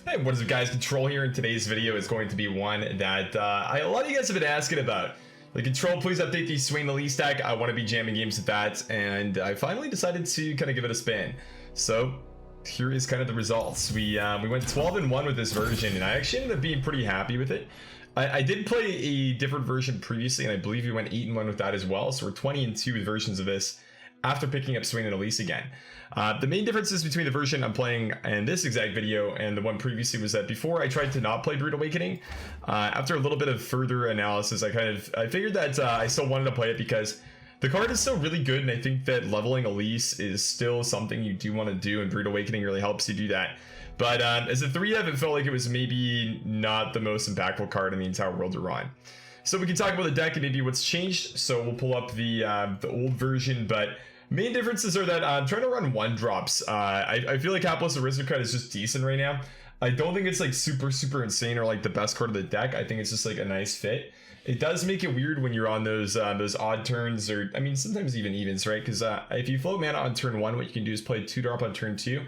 Hey, what is up guys, Control here, and today's video is going to be one that a lot of you guys have been asking about. Like, Control, please update the Swain Elise deck. I want to be jamming games with that, and I finally decided to kind of give it a spin. So here is kind of the results. We went 12-1 with this version, and I actually ended up being pretty happy with it. I did play a different version previously, and I believe we went 8-1 with that as well, so we're 20-2 with versions of this after picking up Swain Elise again. The main differences between the version I'm playing in this exact video and the one previously was that before I tried to not play Brood Awakening, after a little bit of further analysis, I figured that I still wanted to play it because the card is still really good, and I think that leveling Elise is still something you do want to do, and Brood Awakening really helps you do that. But as a 3-of, it felt like it was maybe not the most impactful card in the entire world to run. So we can talk about the deck and maybe what's changed. So we'll pull up the old version, but main differences are that I'm trying to run 1-drops. I feel like Hapless Aristocrat is just decent right now. I don't think it's like super insane or like the best card of the deck. I think it's just like a nice fit. It does make it weird when you're on those odd turns, or I mean sometimes even evens, right? Because if you float mana on turn 1, what you can do is play 2-drop on turn 2,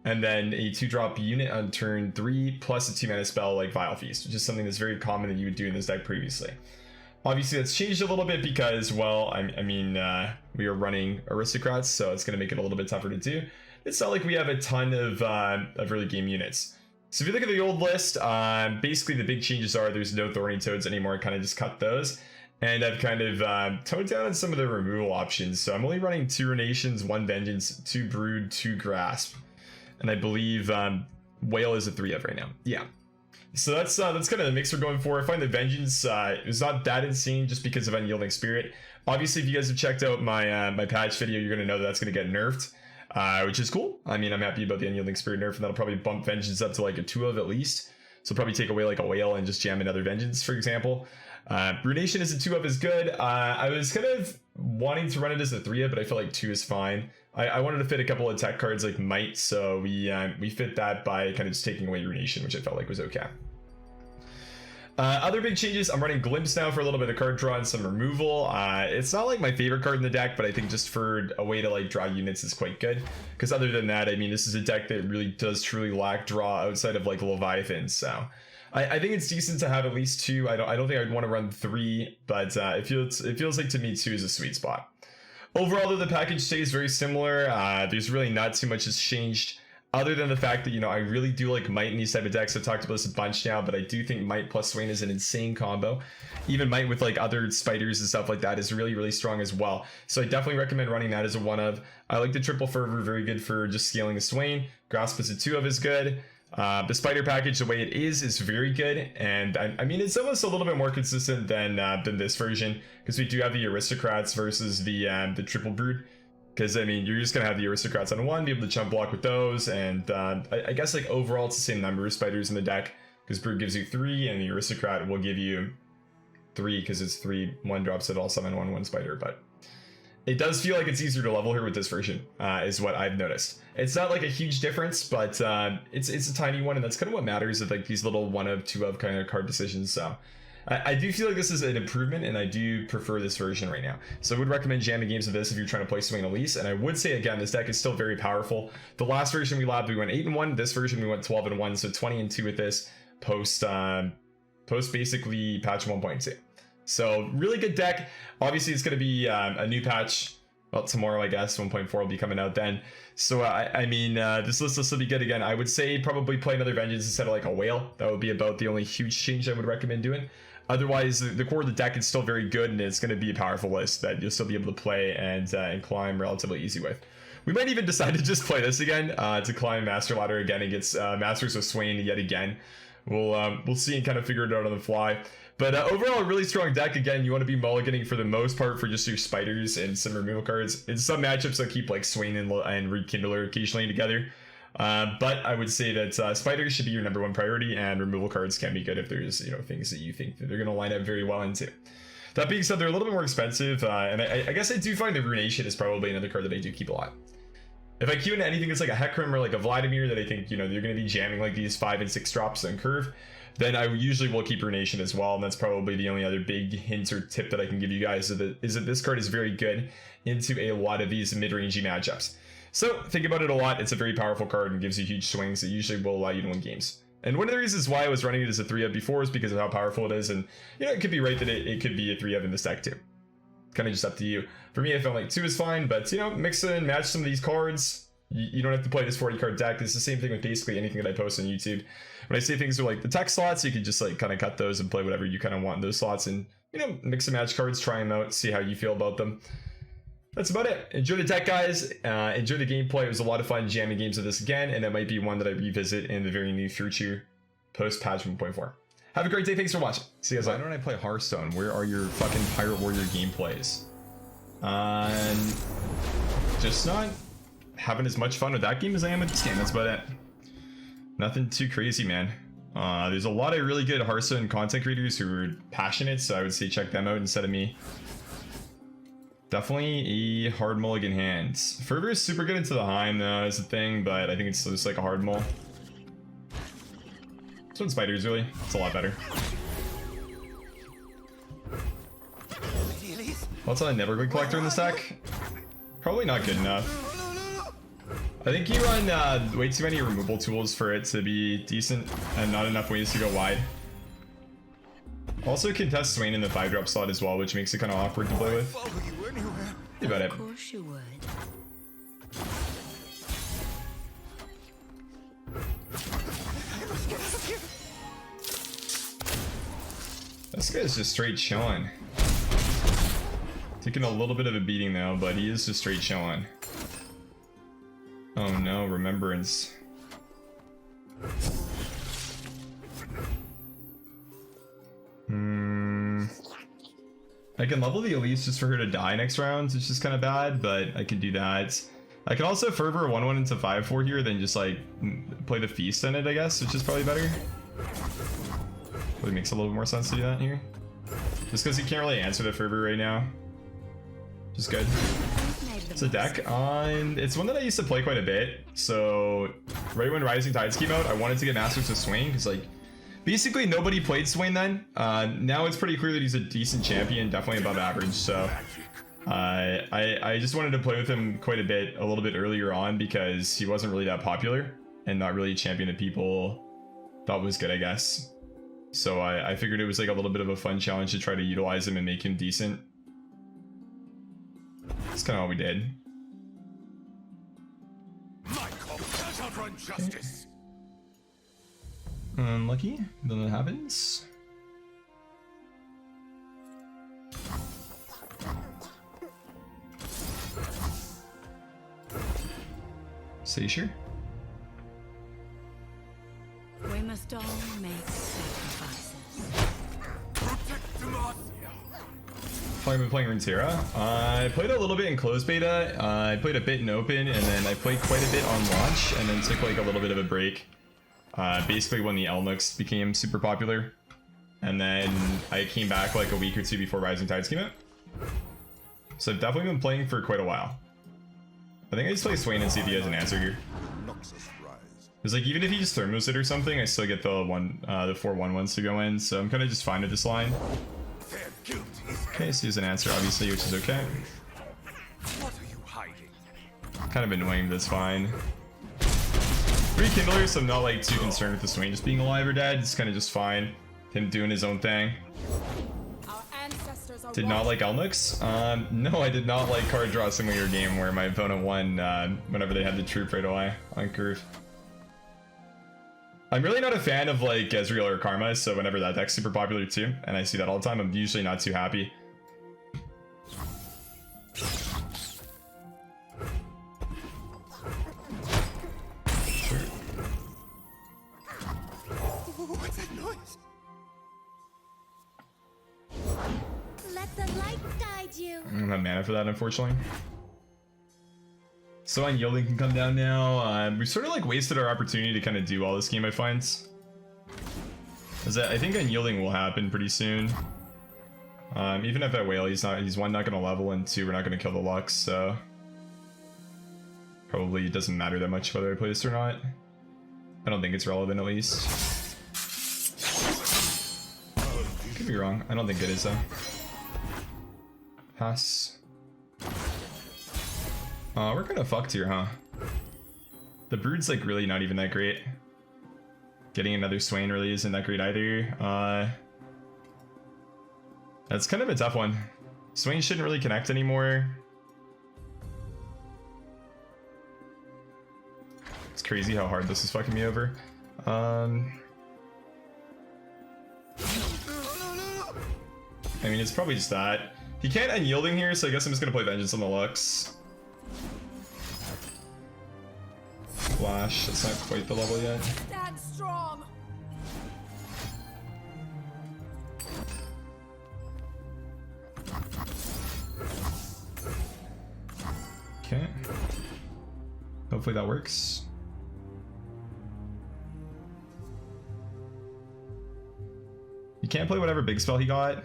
and then a 2-drop unit on turn 3 plus a 2-mana spell like Vile Feast, which is something that's very common that you would do in this deck previously. Obviously that's changed a little bit because, well, I mean we are running Aristocrats, so it's going to make it a little bit tougher to do. It's not like we have a ton of early game units. So if you look at the old list, basically the big changes are there's no Thorny Toads anymore. I kind of just cut those, and I've kind of toned down on some of the removal options. So I'm only running 2 Runations, 1 Vengeance, 2 Brood, 2 Grasp, and I believe Whale is a 3-of right now. Yeah. So that's kind of the mix we're going for. I find that Vengeance is not that insane just because of Unyielding Spirit. Obviously, if you guys have checked out my my patch video, you're going to know that's going to get nerfed, which is cool. I mean, I'm happy about the Unyielding Spirit nerf, and that'll probably bump Vengeance up to like a 2-of at least. So probably take away like a Whale and just jam another Vengeance, for example. Runation as a 2-of is good. I was kind of wanting to run it as a 3-of, but I feel like 2 is fine. I wanted to fit a couple of tech cards like Might, so we fit that by kind of just taking away Runation, which I felt like was okay. Other big changes, I'm running Glimpse now for a little bit of card draw and some removal. It's not like my favorite card in the deck, but I think just for a way to like draw units is quite good. Because other than that, I mean, this is a deck that really does truly lack draw outside of like Leviathan. So I think it's decent to have at least 2. I don't think I'd want to run 3, but it feels like to me 2 is a sweet spot. Overall, though, the package stays very similar. There's really not too much has changed, other than the fact that, you know, I really do like Might in these type of decks. I've talked about this a bunch now, but I do think Might plus Swain is an insane combo. Even Might with like other spiders and stuff like that is really strong as well. So I definitely recommend running that as a 1-of. I like the Triple Fervor, very good for just scaling a Swain. Grasp as a 2-of is good. The spider package, the way it is very good, and I mean it's almost a little bit more consistent than this version, because we do have the Aristocrats versus the Triple Brood. Because I mean, you're just gonna have the Aristocrats on 1, be able to chump block with those, and I guess like overall it's the same number of spiders in the deck, because Brood gives you 3 and the Aristocrat will give you 3 because it's 3 1-drops that all summon 1/1 spider. But it does feel like it's easier to level here with this version, is what I've noticed. It's not like a huge difference, but it's a tiny one, and that's kind of what matters with like these little 1-of, 2-of kind of card decisions. So I do feel like this is an improvement, and I do prefer this version right now. So I would recommend jamming games of this if you're trying to play Swain Elise. And I would say again, this deck is still very powerful. The last version we labbed, we went 8-1. This version we went 12-1, so 20-2 with this post basically patch 1.2. So really good deck. Obviously it's going to be a new patch, well, tomorrow I guess. 1.4 will be coming out then. So I mean this list will still be good. Again, I would say probably play another Vengeance instead of like a Whale. That would be about the only huge change I would recommend doing. Otherwise, the core of the deck is still very good, and it's going to be a powerful list that you'll still be able to play and climb relatively easy with. We might even decide to just play this again, to climb Master Ladder again against Masters of Swain yet again. We'll see and kind of figure it out on the fly. But overall, a really strong deck. Again, you want to be mulliganing for the most part for just your spiders and some removal cards. In some matchups, I'll keep like Swain and Rekindler occasionally together. But I would say that spiders should be your #1 priority, and removal cards can be good if there's, you know, things that you think that they're going to line up very well into. That being said, they're a little bit more expensive, and I guess I do find the Runation is probably another card that I do keep a lot. If I queue into anything that's like a Hecarim or like a Vladimir that I think, you know, you're going to be jamming like these 5 and 6 drops on curve, then I usually will keep Runation as well, and that's probably the only other big hint or tip that I can give you guys, is that this card is very good into a lot of these mid-rangey matchups. So think about it a lot. It's a very powerful card and gives you huge swings that usually will allow you to win games. And one of the reasons why I was running it as a 3-up before is because of how powerful it is. And, you know, it could be right that it could be a 3-up in this deck too. Kind of just up to you. For me, I felt like 2 is fine, but, you know, mix and match some of these cards. You don't have to play this 40 card deck. It's the same thing with basically anything that I post on YouTube. When I say things are like the tech slots, you can just like kind of cut those and play whatever you kind of want in those slots, and, you know, mix and match cards, try them out, see how you feel about them. That's about it. Enjoy the deck, guys. Enjoy the gameplay. It was a lot of fun jamming games of this again, and that might be one that I revisit in the very near future post patch 1.4. Have a great day. Thanks for watching. See you guys later. Why don't I play Hearthstone? Where are your fucking Pirate Warrior gameplays? Just not having as much fun with that game as I am with this game. That's about it. Nothing too crazy, man. There's a lot of really good Hearthstone content creators who are passionate, so I would say check them out instead of me. Definitely a hard mulligan hand. Fervor is super good into the Heim though, is the thing, but I think it's just like a hard mull. This one's spiders really. It's a lot better. What's on a Netherwood Collector in this deck? Probably not good enough. I think you run way too many removal tools for it to be decent, and not enough ways to go wide. Also contest Swain in the 5-drop slot as well, which makes it kind of awkward to play with. Think about it. Of course you would. This guy's just straight chilling. Taking a little bit of a beating though, but he is just straight chilling. Oh no, remembrance. I can level the Elise just for her to die next round, which is kind of bad, but I can do that. I can also Fervor 1-1 into 5-4 here, then just like play the Feast in it, I guess, which is probably better. Probably makes a little more sense to do that here. Just because you can't really answer the Fervor right now. Which is good. It's a deck on. It's one that I used to play quite a bit. So right when Rising Tides came out, I wanted to get Masters of Swain because like basically nobody played Swain then. Now it's pretty clear that he's a decent champion, definitely above average. So I just wanted to play with him quite a bit, a little bit earlier on because he wasn't really that popular and not really a champion that people thought was good, I guess. So I figured it was like a little bit of a fun challenge to try to utilize him and make him decent. That's kind of all we did. Okay. Unlucky, then that happens. Say sure. We must all make sacrifices. I've been playing Runeterra. I played a little bit in closed beta. I played a bit in open, and then I played quite a bit on launch, and then took like a little bit of a break. Basically when the Elnux became super popular, and then I came back like a week or two before Rising Tides came out. So I've definitely been playing for quite a while. I think I just play Swain and see if he has an answer here. Because like even if he just thermos it or something, I still get the 4/1/1s to go in, so I'm kind of just fine with this line. Okay, so he has an answer obviously, which is okay. What are you hiding? Kind of annoying, but that's fine. 3 Kindlers, so I'm not like too concerned with the Swain just being alive or dead. It's kind of just fine. Him doing his own thing. Did not like Elnux? No, I did not like card draw simulator game where my opponent won whenever they had the troop right away on curve. I'm really not a fan of like Ezreal or Karma, so whenever that deck's super popular too, and I see that all the time, I'm usually not too happy. Sure. What's that noise? Let the light guide you. I don't have mana for that, unfortunately. So Unyielding can come down now. We sort of like wasted our opportunity to kind of do all this game, I find. I think Unyielding will happen pretty soon. Even if I whale, he's 1, not gonna level, and 2, we're not gonna kill the Lux, so probably it doesn't matter that much whether I play this or not. I don't think it's relevant, at least. Could be wrong. I don't think it is though. Pass. We're kind of fucked here, huh? The brood's like really not even that great. Getting another Swain really isn't that great either. That's kind of a tough one. Swain shouldn't really connect anymore. It's crazy how hard this is fucking me over. I mean, it's probably just that. He can't unyielding here, so I guess I'm just gonna play Vengeance on the Lux. Flash, that's not quite the level yet. Stand strong. Okay. Hopefully that works. You can't play whatever big spell he got.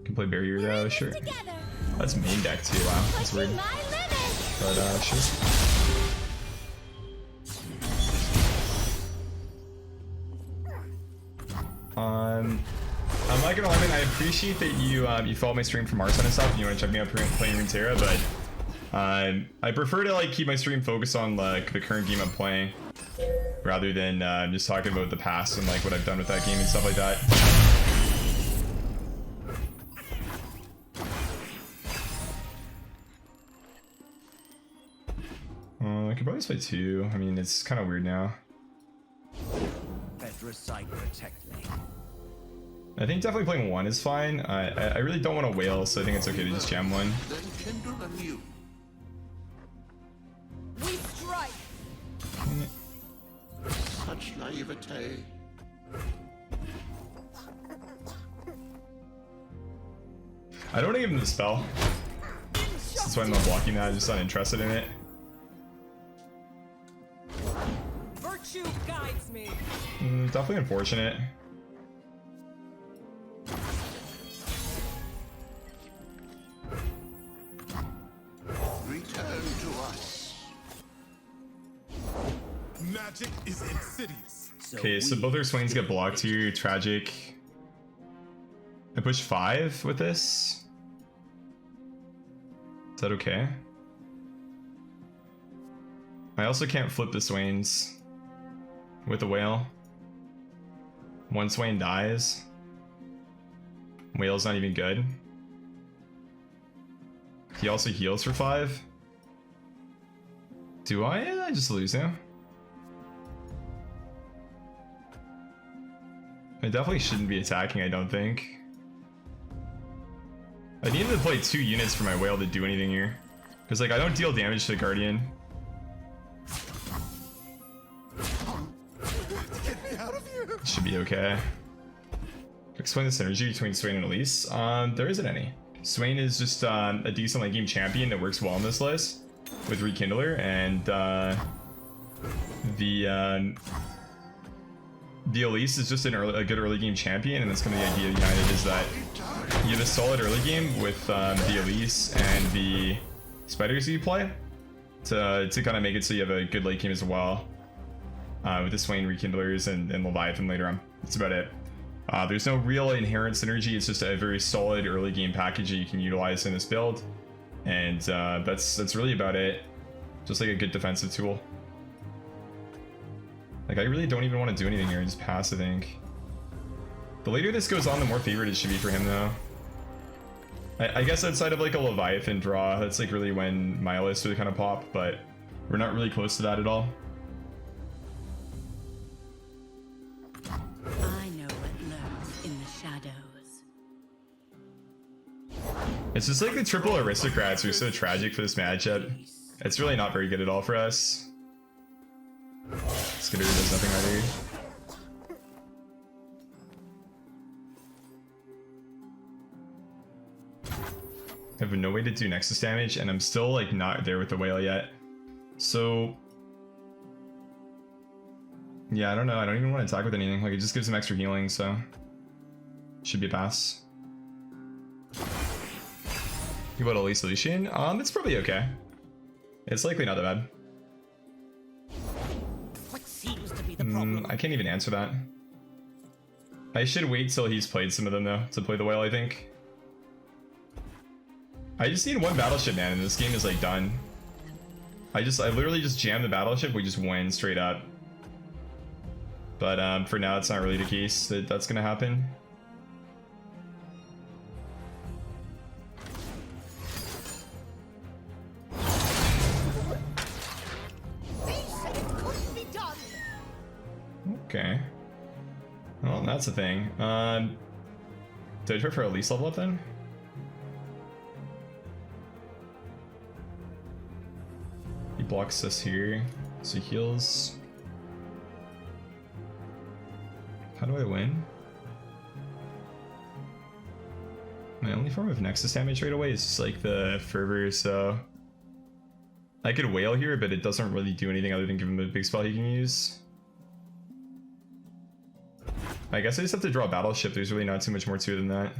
Can play barrier though, sure. Together. That's main deck too, wow, that's weird. Pushing my limits. But sure. I'm not gonna lie, man, I appreciate that you follow my stream from Arson and stuff, and you want to check me out playing Runeterra, but I prefer to like keep my stream focused on like the current game I'm playing, rather than just talking about the past and like what I've done with that game and stuff like that. I could probably just play 2. I mean, it's kind of weird now. Protect me. I think definitely playing 1 is fine. I really don't want to whale, so I think it's okay to just jam 1. Then kindle anew. We strike. Such naivete. I don't want to give him the spell. That's why I'm not blocking that. I'm just not interested in it. Virtue guides me. Definitely unfortunate. Return to us. Magic is insidious. Okay, so both our Swains get blocked here. Tragic. I push 5 with this. Is that okay? I also can't flip the Swains with the whale. One Swain dies. Whale's not even good. He also heals for 5. Do I? I just lose now. I definitely shouldn't be attacking, I don't think. I need to play 2 units for my whale to do anything here. Because like I don't deal damage to the Guardian. Get me out of here. Should be okay. Explain the synergy between Swain and Elise. There isn't any. Swain is just a decent late game champion that works well on this list with Rekindler, and the Elise is just a good early game champion, and that's kind of the idea behind it, is that you have a solid early game with the Elise and the spiders you play to kind of make it so you have a good late game as well with the Swain Rekindlers and Leviathan later on. That's about it. There's no real inherent synergy. It's just a very solid early game package that you can utilize in this build, and that's really about it. Just like a good defensive tool. Like I really don't even want to do anything here. I just pass, I think. The later this goes on, the more favored it should be for him, though. I guess outside of like a Leviathan draw, that's like really when my lists really kind of pop, but we're not really close to that at all. I know what lurks in the shadows. It's just like the triple aristocrats are so tragic for this matchup. It's really not very good at all for us. Skidder does nothing either. I have no way to do Nexus damage, and I'm still like not there with the whale yet. So yeah, I don't know. I don't even want to attack with anything. Like it just gives him extra healing, so should be a pass. You about Elise Lucian? It's probably okay. It's likely not that bad. What seems to be the problem? I can't even answer that. I should wait till he's played some of them though to play the whale, I think. I just need 1 battleship, man, and this game is like done. I literally just jam the battleship, we just win straight up. But for now, it's not really the case that that's gonna happen. Okay. Well, that's a thing. Did I try for Elise level up then? He blocks us here, so he heals. How do I win? My only form of Nexus damage right away is just like the Fervor, so I could wail here, but it doesn't really do anything other than give him a big spell he can use. I guess I just have to draw a battleship. There's really not too much more to it than that.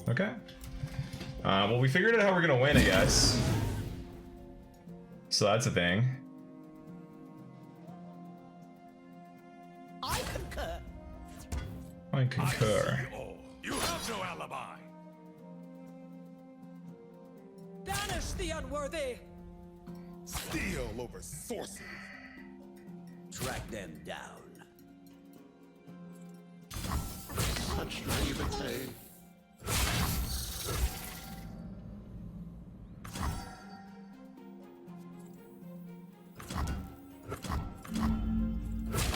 Okay. Well, we figured out how we're gonna win, I guess. So that's a thing. I concur. I concur. You have no alibi. Banish the unworthy. Steal over sorcery. Track them down. Such naivete.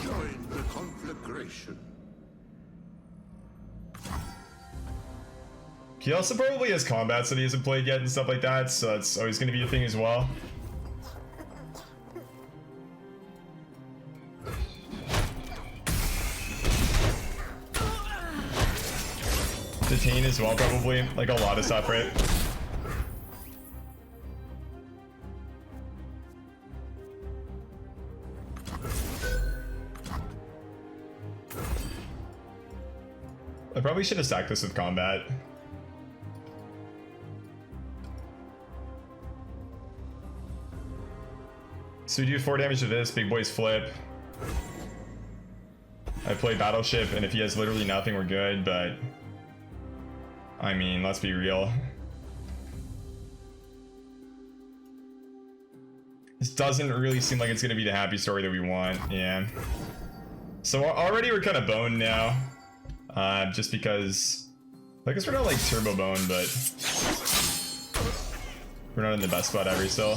Join the conflagration. He also probably has combats that he hasn't played yet and stuff like that, so that's always going to be a thing as well. Detain as well, probably. Like a lot of stuff, right? I probably should have stacked this with combat. So we do 4 damage to this, big boys flip. I play Battleship, and if he has literally nothing, we're good, but I mean, let's be real. This doesn't really seem like it's gonna be the happy story that we want, yeah. So already we're kind of boned now. Just because, I guess we're not like turbo boned, but we're not in the best spot ever still.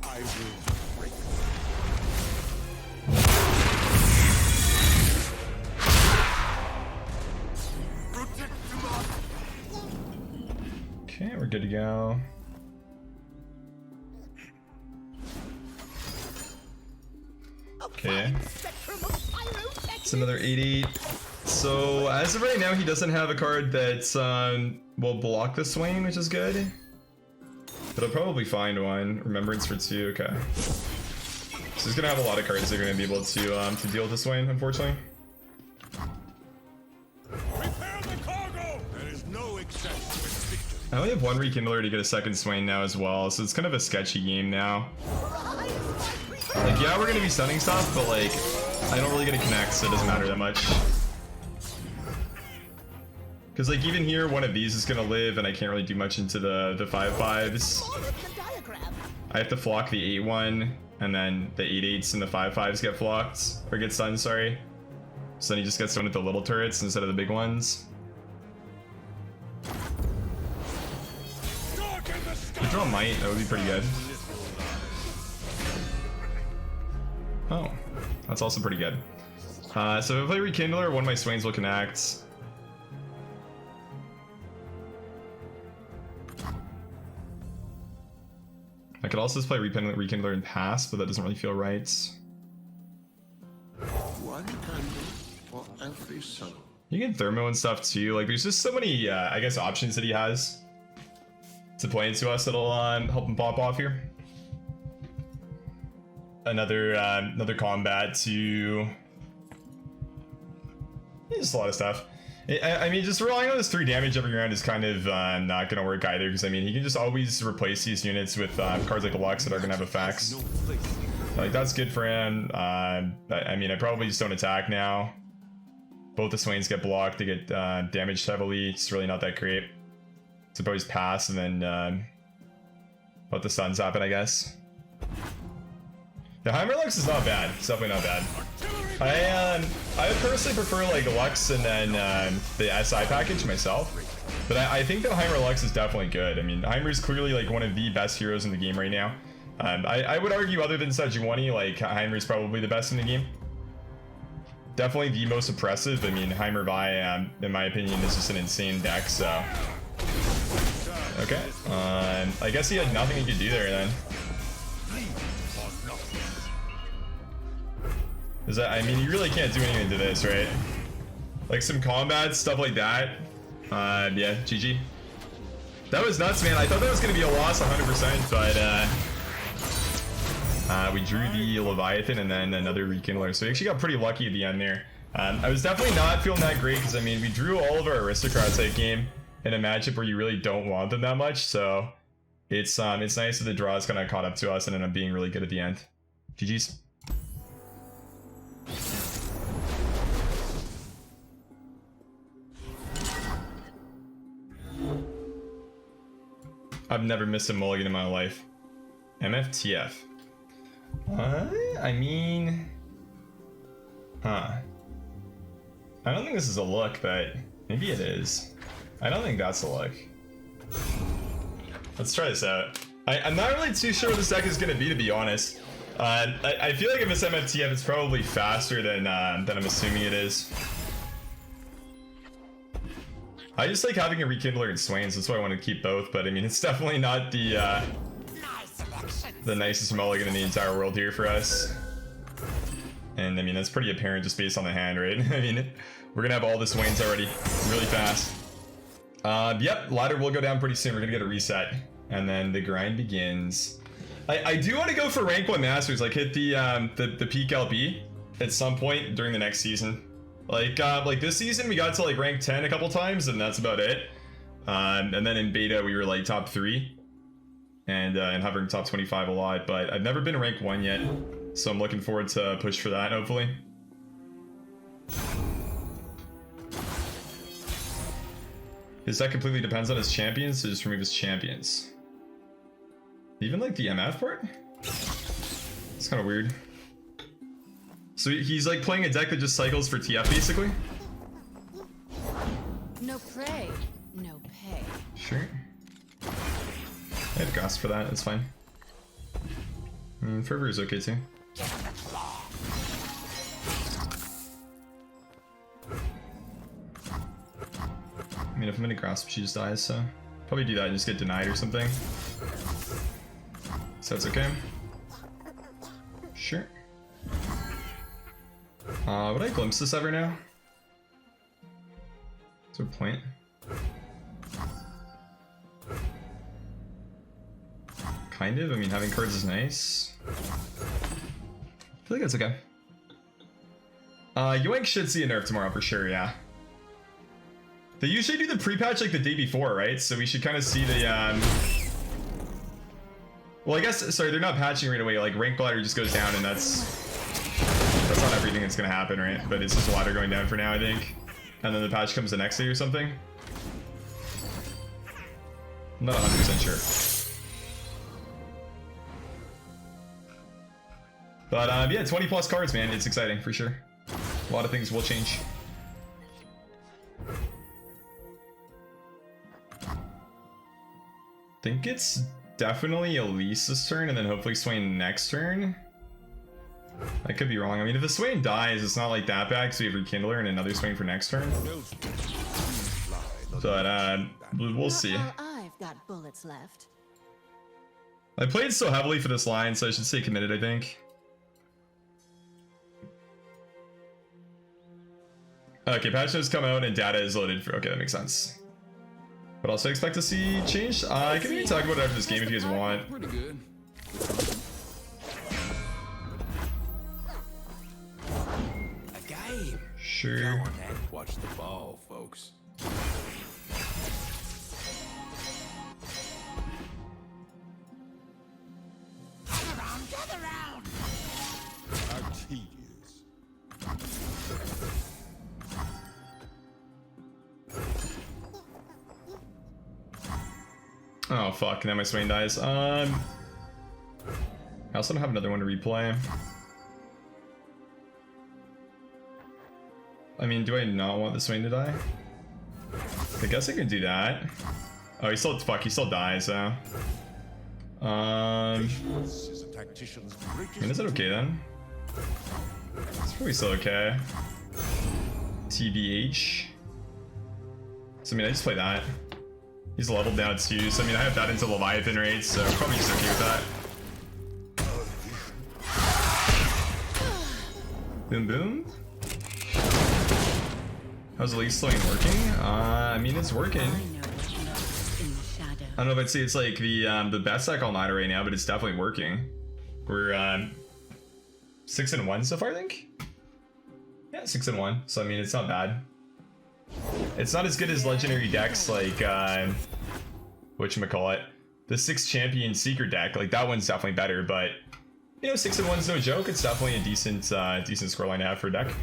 I will break. Okay, we're good to go. Okay. It's another 88. So as of right now, he doesn't have a card that will block the Swain, which is good. But I'll probably find one. Remembrance for 2, okay. So he's gonna have a lot of cards that are gonna be able to deal with the Swain, unfortunately. Prepare the cargo. There is no exception with victory. I only have 1 Rekindler to get a second Swain now as well, so it's kind of a sketchy game now. Like, yeah, we're gonna be stunning stuff, but like, I don't really get to connect, so it doesn't matter that much. Because like, even here, one of these is gonna live, and I can't really do much into the 5/5s. I have to flock the 8/1, and then the 8/8s and the 5/5s get flocked, or get stunned, sorry. So then he just gets stunned with the little turrets instead of the big ones. Could draw Might, that would be pretty good. Oh, that's also pretty good. So if I play Rekindler, one of my Swains will connect. I could also just play Rekindler and pass, but that doesn't really feel right. One candle for every soul. You can Thermo and stuff too. Like, there's just so many, I guess, options that he has to play into us that'll help him pop off here. Another combat to... Just a lot of stuff. I mean, just relying on this 3 damage every round is kind of not going to work either, because I mean, he can just always replace these units with cards like Lux that are going to have effects. Like, that's good for him. I mean, I probably just don't attack now. Both the Swains get blocked, they get damaged heavily. It's really not that great. So probably just pass and then let the suns happen, I guess. The Heimer Lux is not bad. It's definitely not bad. I personally prefer like Lux and then the SI package myself. But I think that Heimer Lux is definitely good. I mean, Heimer is clearly like one of the best heroes in the game right now. I would argue other than Sejuani, like Heimer is probably the best in the game. Definitely the most oppressive. I mean, Heimer Vi, in my opinion, is just an insane deck, so... Okay. I guess he had nothing he could do there then. Is that, I mean, you really can't do anything to this, right? Like some combat, stuff like that. Yeah, GG. That was nuts, man. I thought that was going to be a loss 100%, but we drew the Leviathan and then another Rekindler. So we actually got pretty lucky at the end there. I was definitely not feeling that great because, I mean, we drew all of our Aristocrats that game in a matchup where you really don't want them that much. So it's nice that the draws kind of caught up to us and ended up being really good at the end. GG's. I've never missed a mulligan in my life. MFTF. I mean... Huh. I don't think this is a look, but maybe it is. I don't think that's a look. Let's try this out. I'm not really too sure what this deck is going to be honest. I feel like if it's MFTF, it's probably faster than I'm assuming it is. I just like having a Rekindler and Swains, that's why I want to keep both, but I mean, it's definitely not the nicest mulligan in the entire world here for us. And I mean, that's pretty apparent just based on the hand, right? I mean, we're gonna have all the Swains already really fast. Yep, ladder will go down pretty soon. We're gonna get a reset. And then the grind begins. I do want to go for rank 1 masters, like hit the peak LP at some point during the next season. Like this season we got to like rank 10 a couple times and that's about it. And then in beta we were like top 3 and hovering top 25 a lot, but I've never been rank 1 yet, so I'm looking forward to push for that hopefully. His deck completely depends on his champions, so just remove his champions. Even like the MF part? It's kind of weird. So he's like playing a deck that just cycles for TF basically? No prey, no pay. Sure. I have Ghost for that, it's fine. Fervor is okay too. I mean, if I'm in a grasp, she just dies, so probably do that and just get denied or something. So that's okay. Sure. Would I glimpse this ever now? Is there a point? Kind of. I mean, having cards is nice. I feel like that's okay. Yoink should see a nerf tomorrow for sure, yeah. They usually do the pre-patch like the day before, right? So we should kind of see the, well, I guess, sorry, they're not patching right away. Like, rank ladder just goes down and that's not everything that's gonna happen, right? But it's just ladder going down for now, I think. And then the patch comes the next day or something. I'm not 100% sure. But, yeah, 20 plus cards, man. It's exciting, for sure. A lot of things will change. I think it's definitely Elise's turn and then hopefully Swain next turn. I could be wrong. I mean, if the Swain dies, it's not like that bad because we have Rekindler and another Swain for next turn. But we'll see. I've got bullets left. I played so heavily for this line, so I should stay committed, I think. Okay, patch notes come out and data is loaded for. Okay, that makes sense. But also expect to see change. I can even talk about it after this game if you guys want. Pretty good. A game. Sure. Go on then. Watch the ball, folks. Gather round! How tedious. Oh fuck, now my Swain dies. I also don't have another one to replay. I mean, do I not want the Swain to die? I guess I can do that. Oh, he still dies, though. I mean, is it okay then? It's probably still okay. TBH. So I mean, I just play that. He's leveled down too, so I mean, I have that into Leviathan raids, so probably just okay with that. Boom boom. How's Elise Swain working? I mean, it's working. I know what lurks in the shadow. I don't know if I'd say it's like the best deck all nighter right now, but it's definitely working. We're 6-1 so far, I think. Yeah, 6-1. So I mean, it's not bad. It's not as good as legendary decks like whatchamacallit, the 6 champion secret deck. Like that one's definitely better, but you know, 6-1's no joke. It's definitely a decent scoreline to have for a deck.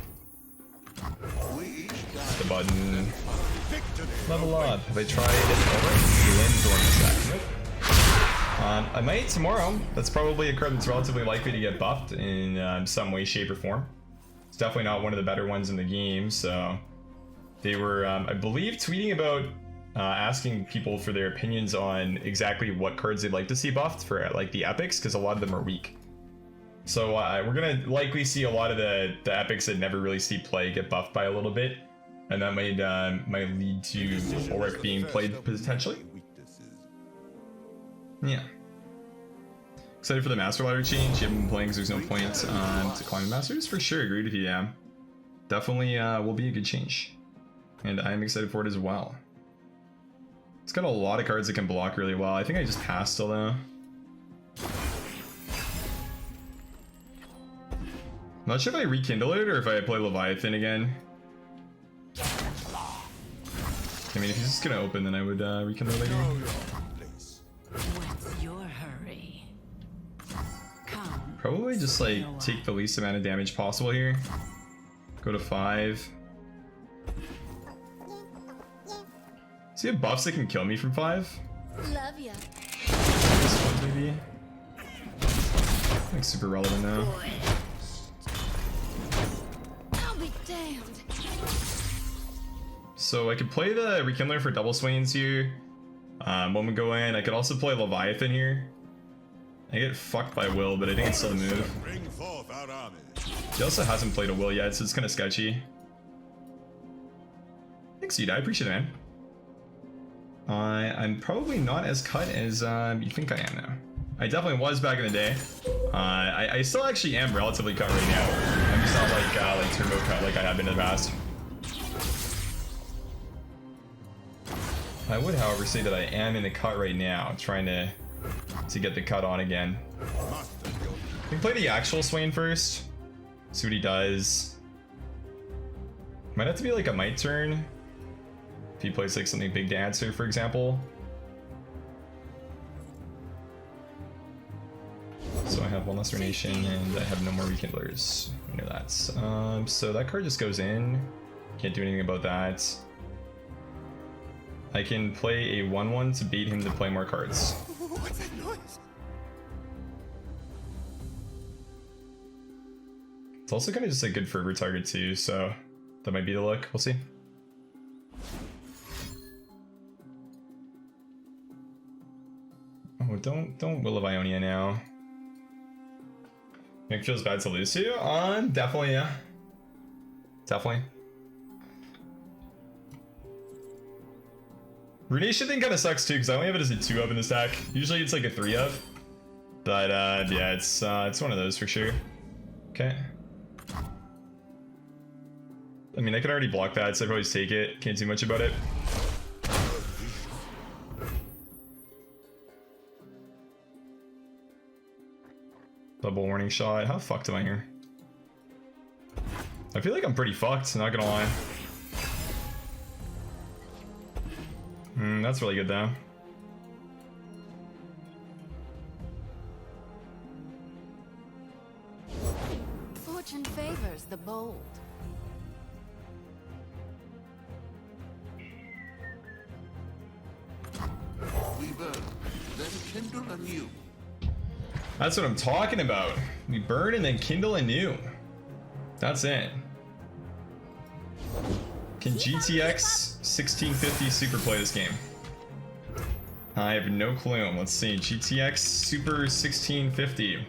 The button. Level up. Have I tried it? I might tomorrow. That's probably a card that's relatively likely to get buffed in some way, shape, or form. It's definitely not one of the better ones in the game, so they were, I believe, tweeting about asking people for their opinions on exactly what cards they'd like to see buffed for like the epics, because a lot of them are weak. So we're gonna likely see a lot of the epics that never really see play get buffed by a little bit, and that might lead to Ulrich being played potentially. Yeah. Excited for the Master Ladder change. You haven't been playing because there's no point to climb Masters. For sure, agreed with you. Yeah, definitely will be a good change, and I'm excited for it as well. It's got a lot of cards that can block really well. I think I just passed still though. Not sure if I rekindle it or if I play Leviathan again. I mean, if he's just gonna open, then I would rekindle later. What's your hurry? Come. Probably just like take the least amount of damage possible here. Go to 5. So you have buffs that can kill me from 5? Love ya. This one maybe? Like super relevant now. I'll be damned. So I could play the Rekindler for double Swains here. Moment go in. I could also play Leviathan here. I get fucked by Will, but I think it's still the move. He also hasn't played a Will yet, so it's kind of sketchy. Thanks, Yuda. I appreciate it, man. I'm probably not as cut as you think I am now. I definitely was back in the day. I still actually am relatively cut right now. I'm just not like turbo cut like I have been in the past. I would, however, say that I am in the cut right now, trying to get the cut on again. We can play the actual Swain first. See what he does. Might have to be like a might turn. If he plays like something big to answer, for example. So I have one less Ruination and I have no more Rekindlers. We know that. So that card just goes in. Can't do anything about that. I can play a 1/1 to bait him to play more cards. What's that noise? It's also kind of just a good fervor target too, so that might be the look. We'll see. Oh, don't Will of Ionia now. It feels bad to lose to you? Definitely, yeah. Definitely. Ruination thing kind of sucks too, because I only have it as a 2-of in this deck. Usually it's like a 3-of. But yeah, it's one of those for sure. Okay. I mean, I can already block that, so I probably just take it. Can't do much about it. Double warning shot. How fucked am I here? I feel like I'm pretty fucked, not gonna lie. That's really good though. Fortune favors the bold. We burn. kindle anew. That's what I'm talking about. We burn and then kindle anew. That's it. Can GTX 1650 super play this game? I have no clue. Let's see. GTX Super 1650.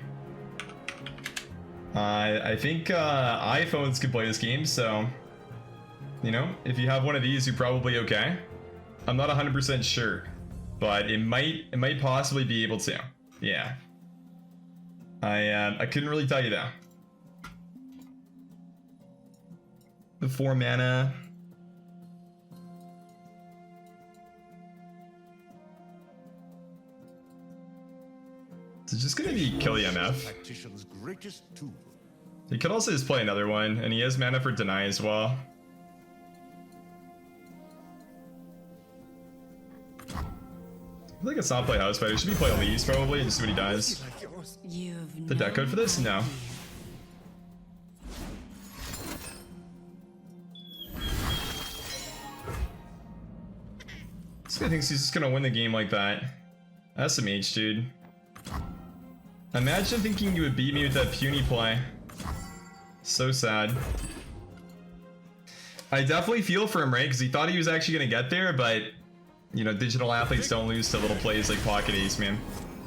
I think iPhones can play this game, so you know, if you have one of these, you're probably okay. I'm not 100% sure, but it might possibly be able to. Yeah. I couldn't really tell you though. The 4 mana. It's just gonna be kill EMF. Tactician's greatest tool. He could also just play another one, and he has mana for deny as well. I think it's not play House Fighter. Should be play Elise probably and just see what he does. You've The deck code for this? No. This guy thinks he's just gonna win the game like that. SMH, dude. Imagine thinking you would beat me with that puny play. So sad. I definitely feel for him, right? Because he thought he was actually gonna get there, but you know, digital athletes don't lose to little plays like Pocket Ace, man.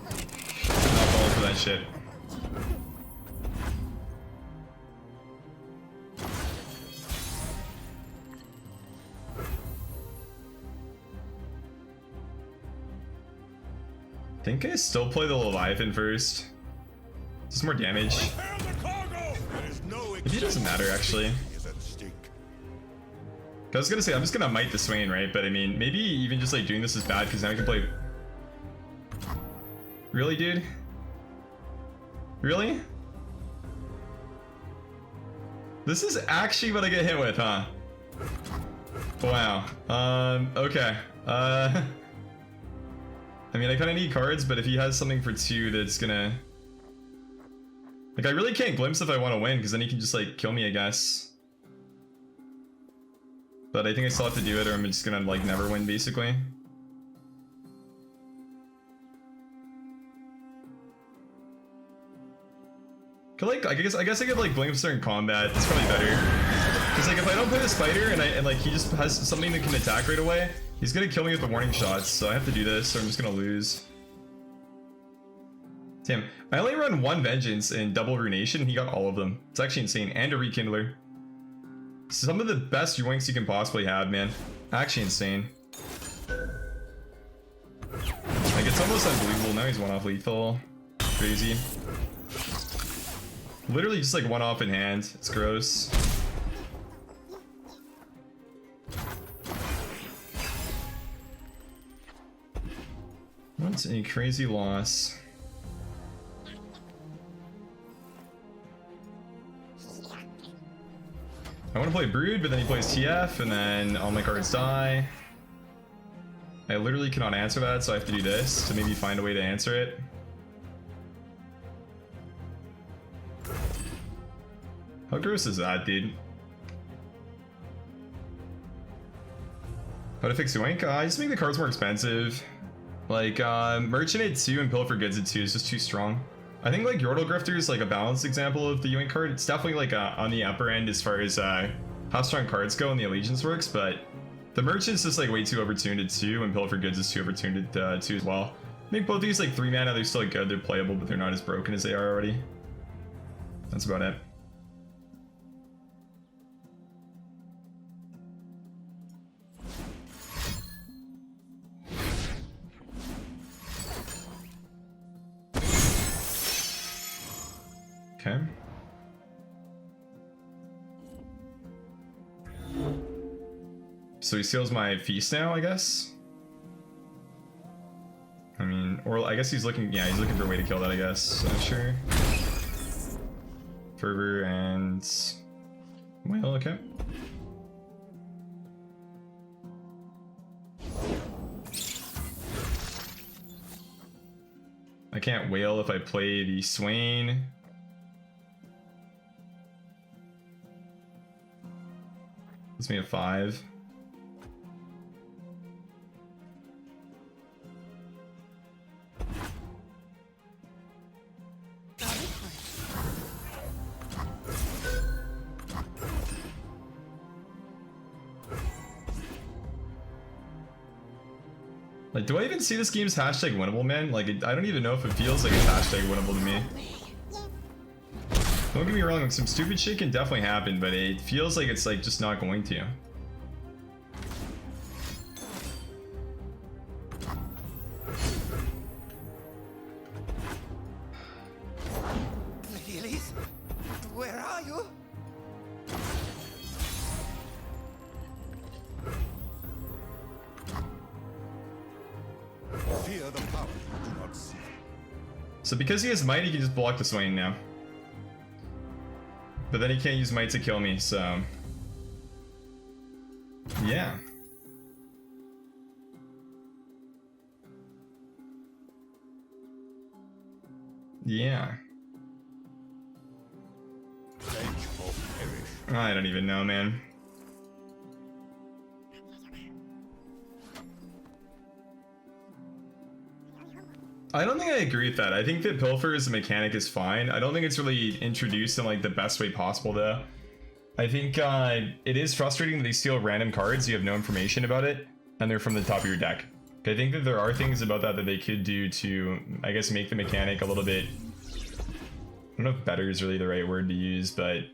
I'm not falling for that shit. I think I still play the Leviathan first. Just more damage. Prepare the cargo. There is no Maybe it doesn't matter actually. is at stake. I was gonna say I'm just gonna might the Swain, right? But I mean, maybe even just like doing this is bad because now I can play. Really, dude? Really? This is actually what I get hit with, huh? Wow. Okay. I mean, I kind of need cards, but if he has something for 2 that's gonna... Like, I really can't glimpse if I want to win, because then he can just, like, kill me, I guess. But I think I still have to do it, or I'm just gonna, like, never win, basically. Like, I guess I could, like, glimpse during combat. It's probably better. Because, like, if I don't play the spider, and like, he just has something that can attack right away, he's gonna kill me with the warning shots, so I have to do this, or I'm just gonna lose. Damn, I only run 1 Vengeance in double Runation, and he got all of them. It's actually insane, and a Rekindler. Some of the best yoinks you can possibly have, man. Actually insane. Like, it's almost unbelievable. Now he's 1-off lethal. Crazy. Literally just like 1-off in hand. It's gross. What's a crazy loss? I want to play Brood, but then he plays TF, and then all my cards die. I literally cannot answer that, so I have to do this to maybe find a way to answer it. How gross is that, dude? How to fix Yoink? I just make the cards more expensive. Like, Merchant at 2 and Pill for Goods at 2 is just too strong. I think like Yordle Grifter is like a balanced example of the Yoink card. It's definitely like on the upper end as far as how strong cards go and the Allegiance works, but the Merchant's just like way too overtuned at 2 and Pill for Goods is too overtuned at 2 as well. I think both these like 3 mana, they're still good, they're playable, but they're not as broken as they are already. That's about it. Okay. So he steals my feast now, I guess? I mean, or I guess he's looking, yeah, he's looking for a way to kill that, I guess. So sure. Fervor and... Well, okay. I can't wail if I play the Swain. Puts me at 5. Like, do I even see this game's hashtag winnable, man? Like, I don't even know if it feels like it's hashtag winnable to me. Don't get me wrong, like, some stupid shit can definitely happen, but it feels like it's like just not going to. Lady Elise, where are you? Fear the power you do not see. So because he has might, he can just block the Swain now. But then he can't use might to kill me, so... yeah. Yeah. Venge or perish. I don't even know, man. I don't think I agree with that. I think that Pilfer as a mechanic is fine. I don't think it's really introduced in like the best way possible though. I think it is frustrating that they steal random cards, you have no information about it, and they're from the top of your deck. I think that there are things about that that they could do to, I guess, make the mechanic a little bit... I don't know if better is really the right word to use, but...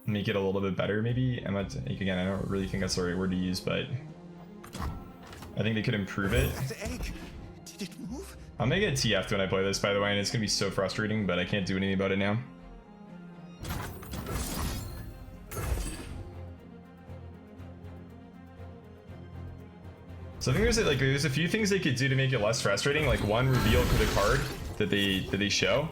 make it a little bit better, maybe? Again, I don't really think that's the right word to use, but... I think they could improve it. The egg. Did it move? I'm gonna get TF'd when I play this, by the way, and it's gonna be so frustrating, but I can't do anything about it now. So I think there's a few things they could do to make it less frustrating. Like one, reveal the card that they show,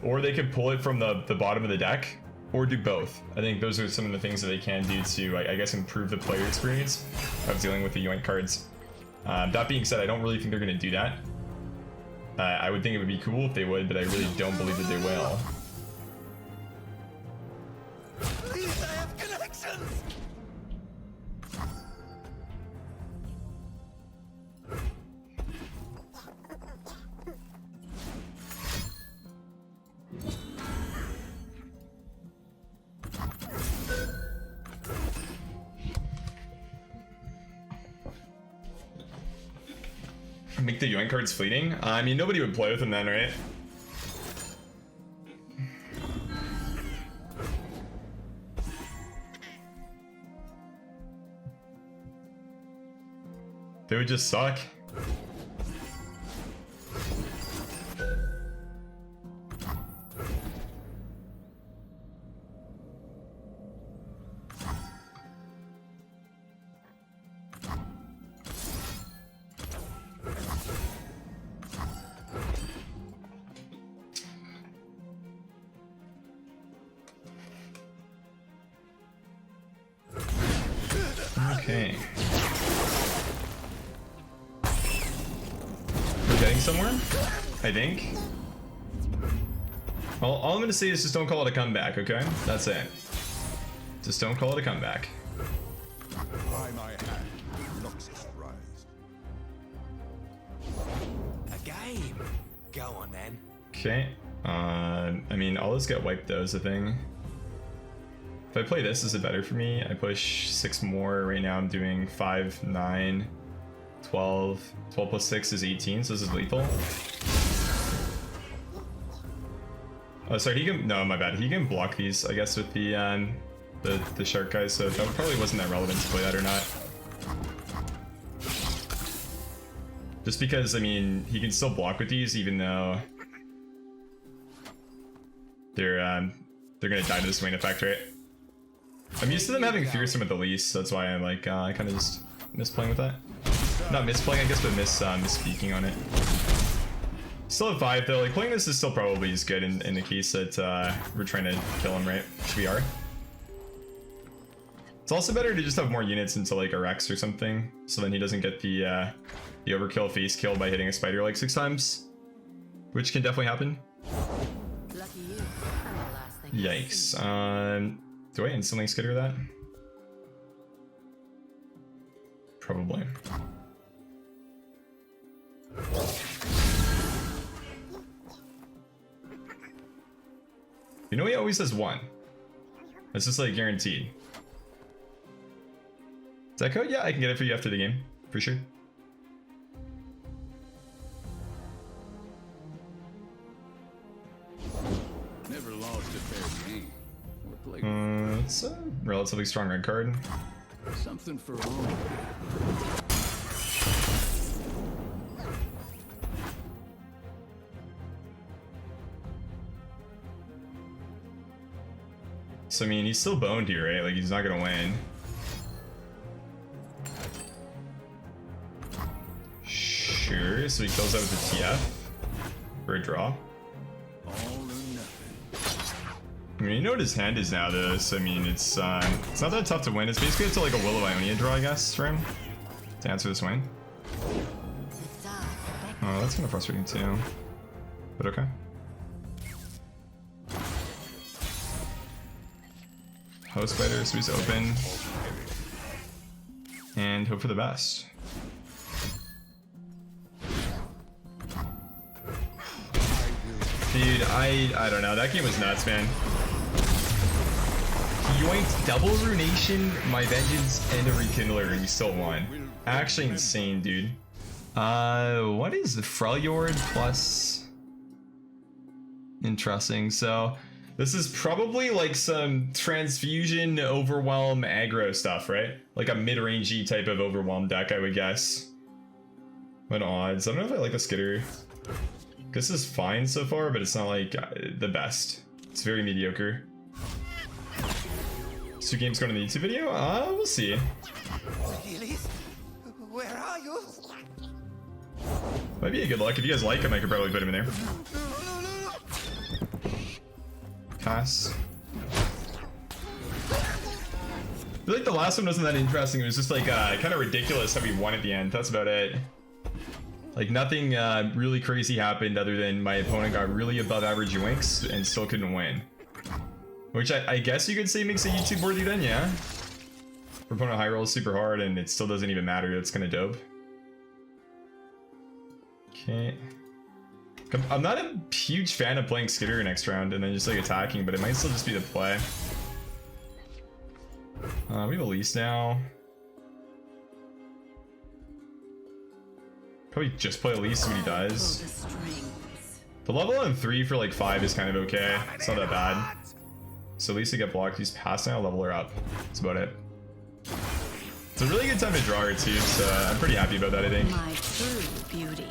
or they could pull it from the bottom of the deck, or do both. I think those are some of the things that they can do to, I guess, improve the player experience of dealing with the yoink cards. That being said, I don't really think they're going to do that. I would think it would be cool if they would, but I really don't believe that they will. Please, I have connections. Make the yoink cards fleeting? I mean, nobody would play with them then, right? They would just suck. Okay. We're getting somewhere, I think. Well, all I'm gonna say is just don't call it a comeback, okay? That's it. Just don't call it a comeback. By my hand, noxus rise. A game. Go on then. Okay. I mean, all those get wiped though is the thing. If I play this, is it better for me? I push 6 more. Right now I'm doing 5, 9, 12. 12 plus 6 is 18, so this is lethal. Oh, sorry, he can... No, my bad. He can block these, I guess, with the shark guys, so that probably wasn't that relevant to play that or not. Just because, I mean, he can still block with these, even though... they're gonna die to the Swain effect, right? I'm used to them having Fearsome at the least, so that's why I'm like, I kind of just miss playing with that. Not misplaying, I guess, but misspeaking on it. Still at 5 though, like playing this is still probably as good in the case that we're trying to kill him, right? Which we are. It's also better to just have more units into like a Rex or something, so then he doesn't get the overkill face kill by hitting a spider like 6 times. Which can definitely happen. Lucky you. I'm the last thing I Yikes. Do I instantly skitter that? Probably. You know he always has 1. It's just like guaranteed. that code? Yeah, I can get it for you after the game, for sure. Never lost a fair game. It's a relatively strong red card. Something for all. So I mean, he's still boned here, right? Like he's not gonna win. Sure. So he kills that with the TF for a draw. All or nothing. I mean, you know what his hand is now, though. So I mean, it's not that tough to win. It's basically up to like a Will of Ionia draw, I guess, for him to answer this win. Oh, that's kind of frustrating too. But okay. Host spider, so he's open. And hope for the best. Dude, I don't know. That game was nuts, man. He yoinked double Runation, My Vengeance, and a Rekindler, and he still won. Actually insane, dude. What is the Freljord plus? Interesting. So this is probably like some transfusion, overwhelm, aggro stuff, right? Like a mid-rangey type of overwhelm deck, I would guess. What odds? I don't know if I like the Skitter. This is fine so far, but it's not like the best. It's very mediocre. 2 games going to the YouTube video? We'll see. Elise, where are you? Might be a good luck. If you guys like him, I could probably put him in there. No. Pass. I feel like the last one wasn't that interesting. It was just like kind of ridiculous how we won at the end. That's about it. Like nothing really crazy happened other than my opponent got really above average yoinks and still couldn't win. Which I guess you could say makes a YouTube worthy then, yeah? Your opponent high rolls super hard and it still doesn't even matter. That's kind of dope. Okay. I'm not a huge fan of playing Skitter next round and then just like attacking, but it might still just be the play. We have Elise now. Probably just play Elise, see what he does. The level on 3 for like 5 is kind of okay. It's not that bad. So Elise will get blocked. He's past now, level her up. That's about it. It's a really good time to draw her too, so I'm pretty happy about that, I think. My true beauty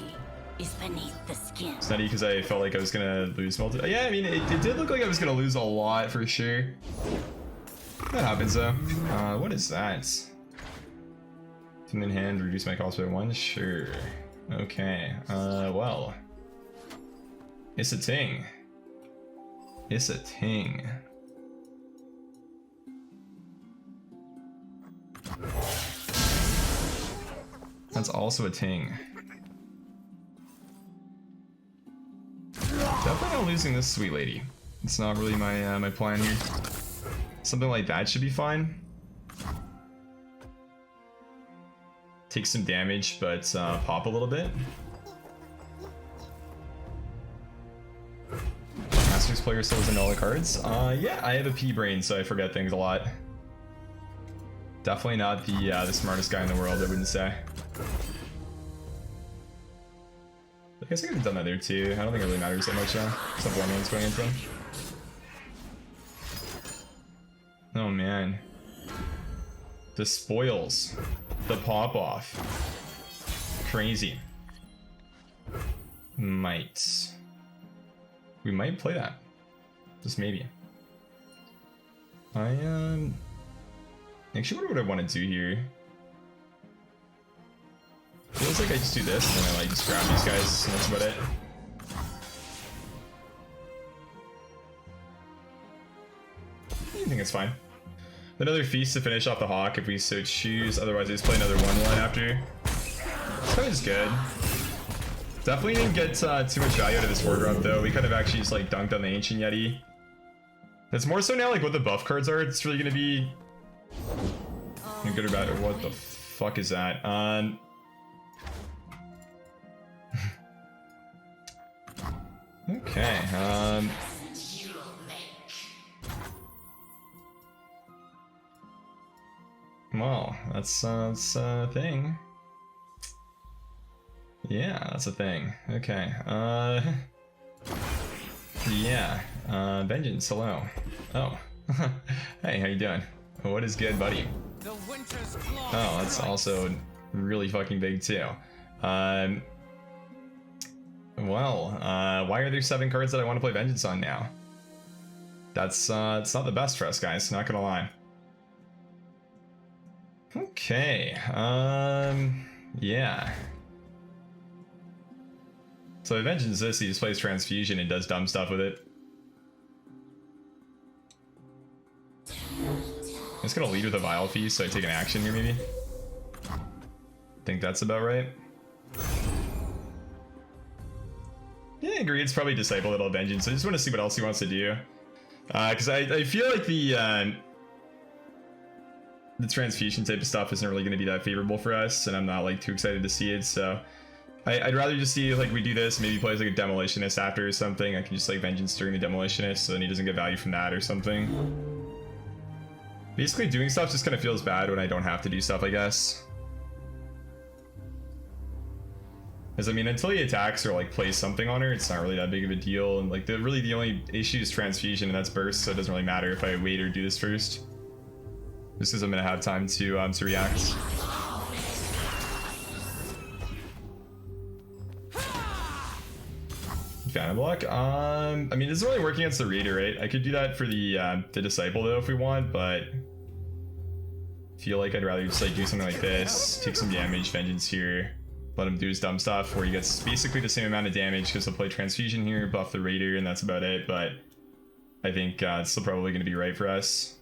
is beneath the skin. It's nutty because I felt like I was gonna lose multiple. Yeah, I mean, it did look like I was gonna lose a lot for sure. That happens though. What is that? From in hand, reduce my cost by 1? Sure. Okay. Well. It's a ting. It's a ting. That's also a ting. Definitely not losing this sweet lady. It's not really my my plan here. Something like that should be fine. Take some damage, but pop a little bit. Masters player still doesn't know all the cards. Yeah, I have a pea brain, so I forget things a lot. Definitely not the smartest guy in the world, I wouldn't say. I guess I could have done that there too. I don't think it really matters that much now. Except one one's going into him. Oh man. The spoils. The pop off. Crazy. We might play that. Just maybe. Actually, what would I want to do here? Feels like I just do this and then I like just grab these guys and that's about it. I think it's fine. Another feast to finish off the hawk if we so choose. Otherwise, I just play another 1/1 after. This card is good. Definitely didn't get too much value out of this ward drop though. We kind of actually just like dunked on the Ancient Yeti. It's more so now like what the buff cards are. It's really gonna be good or bad. Or what the fuck is that? Okay. Well, that's a thing. Yeah, that's a thing. Okay. Yeah. Vengeance, hello. Oh. Hey, how you doing? What is good, buddy? The winter's claw. Oh, that's also really fucking big too. Well, why are there 7 cards that I want to play Vengeance on now? That's it's not the best for us, guys, not gonna lie. Okay, yeah. So Vengeance this, he just plays Transfusion and does dumb stuff with it. I'm just gonna lead with a Vile Feast, so I take an action here maybe. Think that's about right. Yeah, I agree, it's probably Disciple Little Vengeance. I just want to see what else he wants to do. Because I feel like the Transfusion type of stuff isn't really going to be that favorable for us, and I'm not like too excited to see it, so I'd rather just see like we do this, maybe plays like a Demolitionist after or something. I can just like Vengeance during the Demolitionist, so then he doesn't get value from that or something. Basically doing stuff just kind of feels bad when I don't have to do stuff, I guess. Because I mean, until he attacks or like plays something on her, it's not really that big of a deal, and like the only issue is Transfusion, and that's burst, so it doesn't really matter if I wait or do this first. Just because I'm gonna have time to react. Phantom Block. I mean, this is only working against the Raider, right? I could do that for the Disciple though if we want, but I feel like I'd rather just like do something like this, take some damage, Vengeance here, let him do his dumb stuff where he gets basically the same amount of damage because he'll play Transfusion here, buff the Raider, and that's about it. But I think it's still probably going to be right for us.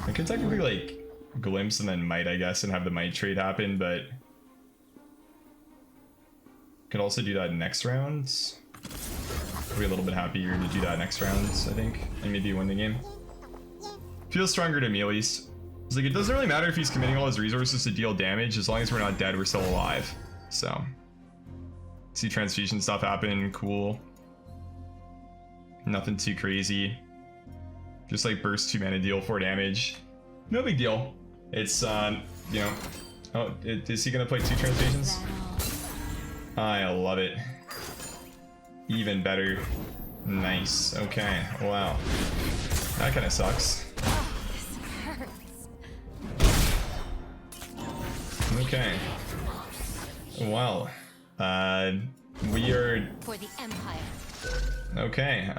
I could technically like Glimpse and then Might, I guess, and have the Might trade happen, but could also do that next round. I'll be a little bit happier to do that next round, I think, and maybe win the game. Feels stronger to me at least. It's like it doesn't really matter if he's committing all his resources to deal damage, as long as we're not dead, we're still alive. So see Transfusion stuff happen, cool. Nothing too crazy. Just like burst 2 mana, deal 4 damage. No big deal. It's you know. Oh, is he gonna play 2 Transfusions? I love it. Even better. Nice. Okay. Wow. That kind of sucks. Okay. Well, we are For the Empire. okay.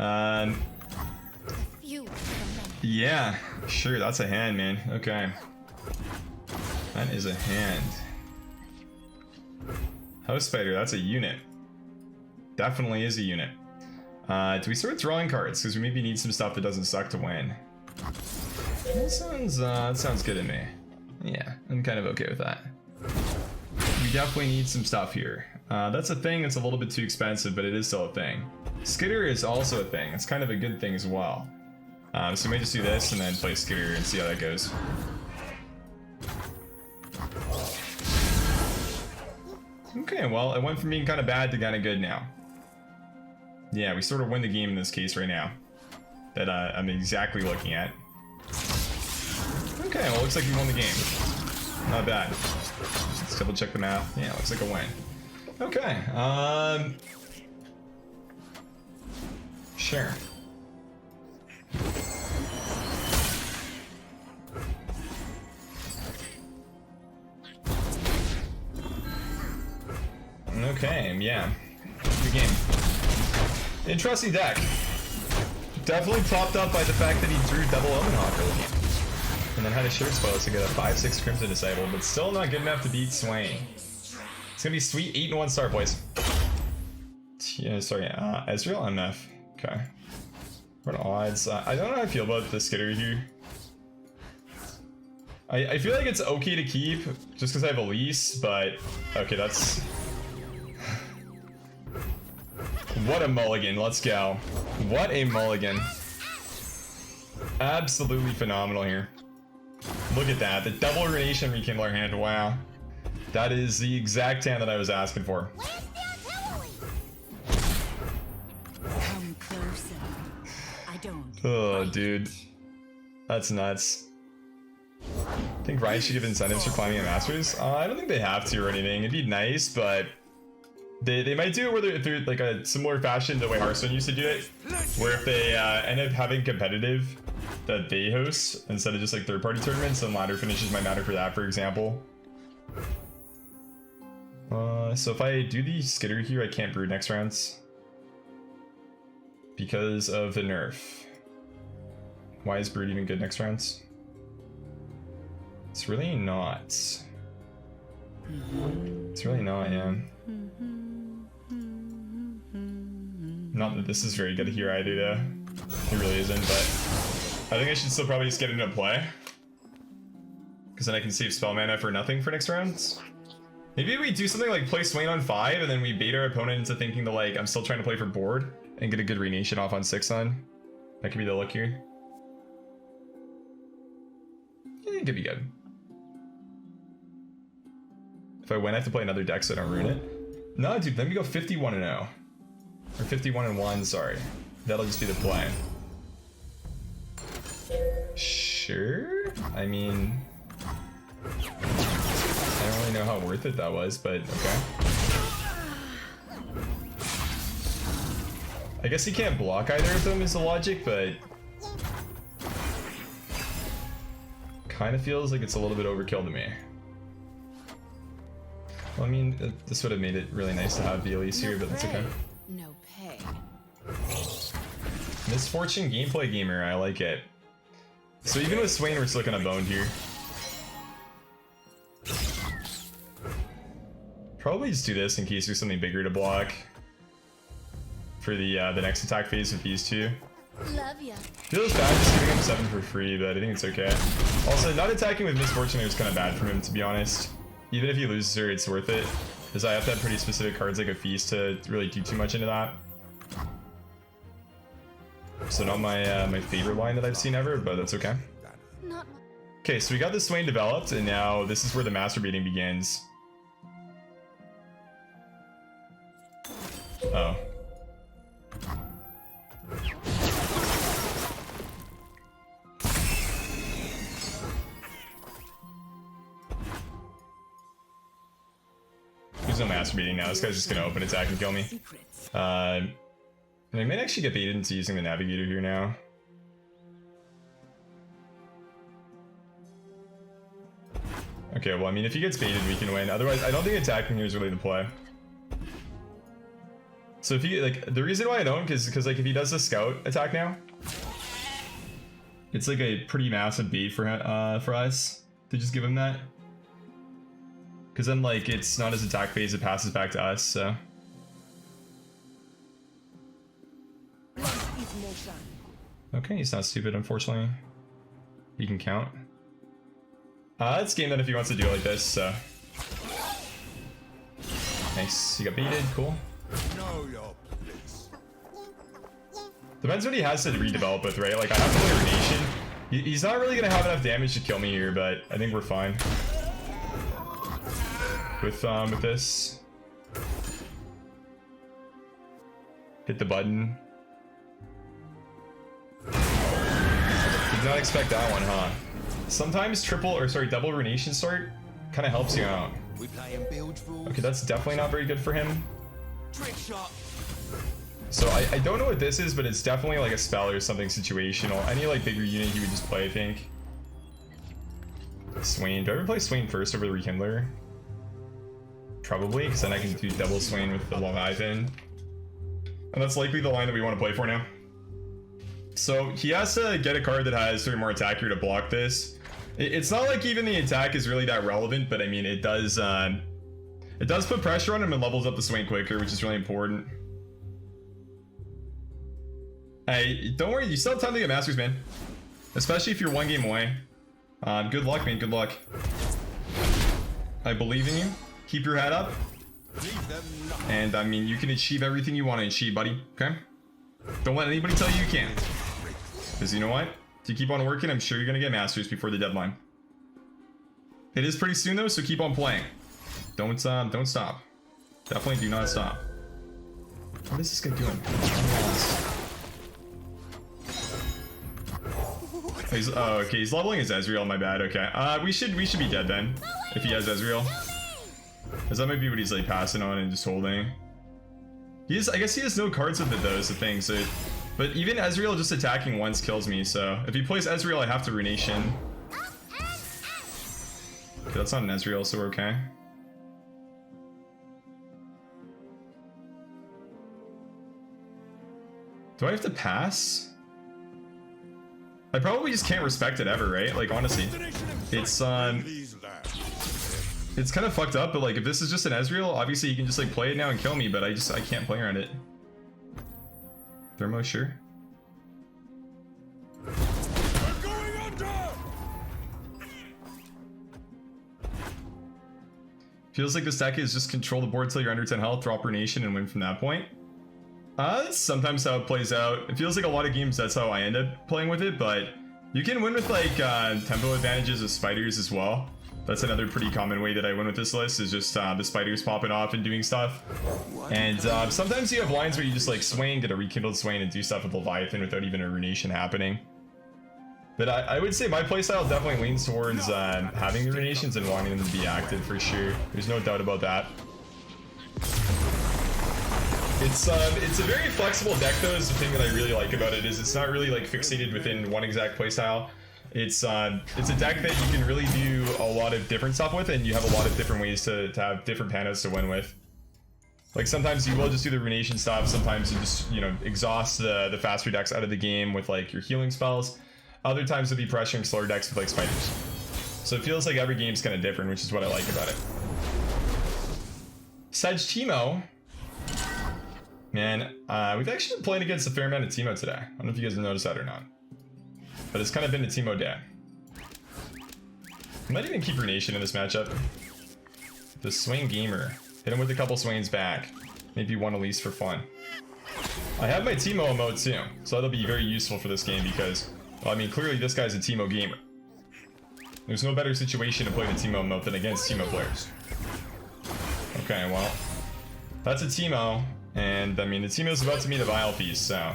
Yeah, sure. That's a hand, man. Okay. That is a hand. House Spider, that's a unit. Definitely is a unit. Do we start drawing cards? Because we maybe need some stuff that doesn't suck to win. That sounds good to me. Yeah, I'm kind of okay with that. We definitely need some stuff here. That's a thing that's a little bit too expensive, but it is still a thing. Skitter is also a thing. It's kind of a good thing as well. So we may just do this and then play Skitter and see how that goes. Okay, well, it went from being kind of bad to kind of good now. Yeah, we sort of win the game in this case right now. That I'm exactly looking at. Okay, well, looks like we won the game. Not bad. Let's double check the math. Yeah, looks like a win. Okay, sure. Okay, yeah. Good game. Interesting deck. Definitely propped up by the fact that he drew double Omenhawk early. And then had a shirt spell to get a 5/6 Crimson Disciple, but still not good enough to beat Swain. It's gonna be sweet 8 and 1 star, boys. Yeah, sorry, Ezreal MF. Okay. What odds? I don't know how I feel about the Skitter here. I feel like it's okay to keep just because I have Elise, but okay, that's. What a mulligan, let's go. What a mulligan. Absolutely phenomenal here. Look at that, the double Ruination Rekindler hand, wow. That is the exact hand that I was asking for. Come closer. I I don't. Oh, dude. That's nuts. I think Ryan should give incentives for climbing at Masters. I don't think they have to or anything. It'd be nice, but they might do it where they're like a similar fashion the way Hearthstone used to do it, where if they end up having competitive that they host instead of just like third-party tournaments, then ladder finishes might matter for that, for example. So if I do the skitter here, I can't brew next rounds because of the nerf. Why is brood even good next rounds? It's really not. It's really not, yeah. Not that this is very good here either, though. It really isn't, but I think I should still probably just get into play. Because then I can save spell mana for nothing for next rounds. Maybe we do something like play Swain on 5 and then we bait our opponent into thinking that like I'm still trying to play for board and get a good renation off on 6 on. That could be the look here. Yeah, it could be good. If I win, I have to play another deck so I don't ruin it. No, dude, let me go 51-0. Or 51-1, sorry. That'll just be the play. Sure? I mean... I don't really know how worth it that was, but okay. I guess he can't block either of them is the logic, but... kind of feels like it's a little bit overkill to me. Well, I mean, this would have made it really nice to have the Elise here, but that's okay. No pay. Misfortune gameplay gamer, I like it. So even with Swain, we're still kind of boned here. Probably just do this in case there's something bigger to block for the next attack phase with these two. Love ya. Feels bad just giving him 7 for free, but I think it's okay. Also, not attacking with Misfortune is kind of bad for him, to be honest. Even if he loses her, it's worth it, because I have to have pretty specific cards like a Feast to really do too much into that. So not my favorite line that I've seen ever, but that's okay. Not Okay, so we got the Swain developed, and now this is where the masturbating begins. Oh. There's no masturbating now. This guy's just gonna open attack and kill me. And I might actually get baited into using the navigator here now. Okay, well, I mean, if he gets baited, we can win. Otherwise, I don't think attacking here is really the play. So if he, like, the reason why I don't, because like, if he does the scout attack now, it's like a pretty massive bait for us to just give him that. Because then, like, it's not his attack phase, it passes back to us, so. Okay, he's not stupid, unfortunately. He can count. Let's game that if he wants to do it like this, so. Nice, he got baited, cool. Know your place. Depends what he has to redevelop with, right? Like, I have to play Renation. He's not really gonna have enough damage to kill me here, but I think we're fine. With this. Hit the button. Did not expect that one, huh? Sometimes double Renation start kind of helps you out. We playing bilge rules. Okay, that's definitely not very good for him. Trick shot. So I don't know what this is, but it's definitely like a spell or something situational. Any like bigger unit he would just play, I think. Swain. Do I ever play Swain first over the Rekindler? Probably, because then I can do double Swain with the Leviathan. And that's likely the line that we want to play for now. So he has to get a card that has 3 more attack here to block this. It's not like even the attack is really that relevant, but I mean it does put pressure on him and levels up the Swain quicker, which is really important. Hey, don't worry, you still have time to get Masters, man. Especially if you're 1 game away. Good luck, man, good luck. I believe in you. Keep your head up. And I mean, you can achieve everything you want to achieve, buddy, okay? Don't let anybody tell you you can't. Because you know what? If you keep on working, I'm sure you're going to get Masters before the deadline. It is pretty soon though, so keep on playing. Don't stop. Definitely do not stop. What is this guy doing? Oh, okay, he's leveling his Ezreal, my bad, okay. We should be dead then, if he has Ezreal. Because that might be what he's like passing on and just holding. I guess he has no cards with it though, is the thing, so... But even Ezreal just attacking once kills me, so... If he plays Ezreal, I have to Runation. Okay, that's not an Ezreal, so we're okay. Do I have to pass? I probably just can't respect it ever, right? Like, honestly. It's kind of fucked up, but like, if this is just an Ezreal, obviously you can just like play it now and kill me, but I can't play around it. Thermo, sure. We're going under! Feels like this deck is just control the board till you're under 10 health, drop Runation, and win from that point. That's sometimes how it plays out. It feels like a lot of games that's how I end up playing with it, but you can win with like tempo advantages of spiders as well. That's another pretty common way that I win with this list, is just the spiders popping off and doing stuff. And sometimes you have lines where you just like Swain, get a rekindled Swain, and do stuff with Leviathan without even a Runation happening. But I would say my playstyle definitely leans towards having the Runations and wanting them to be active for sure. There's no doubt about that. It's a very flexible deck though, is the thing that I really like about it, is it's not really like fixated within one exact playstyle. It's a deck that you can really do a lot of different stuff with, and you have a lot of different ways to have different panas to win with. Like sometimes you will just do the Runation stuff, sometimes you just, you know, exhaust the faster decks out of the game with like your healing spells. Other times it'll be pressuring slower decks with like spiders. So it feels like every game's kind of different, which is what I like about it. Sedge Teemo. Man, we've actually been playing against a fair amount of Teemo today. I don't know if you guys have noticed that or not. But it's kind of been a Teemo day. I might even keep Runation in this matchup. The Swain Gamer. Hit him with a couple Swains back. Maybe one Elise for fun. I have my Teemo emote too, so that'll be very useful for this game because, well, I mean, clearly this guy's a Teemo gamer. There's no better situation to play the Teemo emote than against Teemo players. Okay, well, that's a Teemo. And I mean, the Teemo's about to meet a Vile Feast, so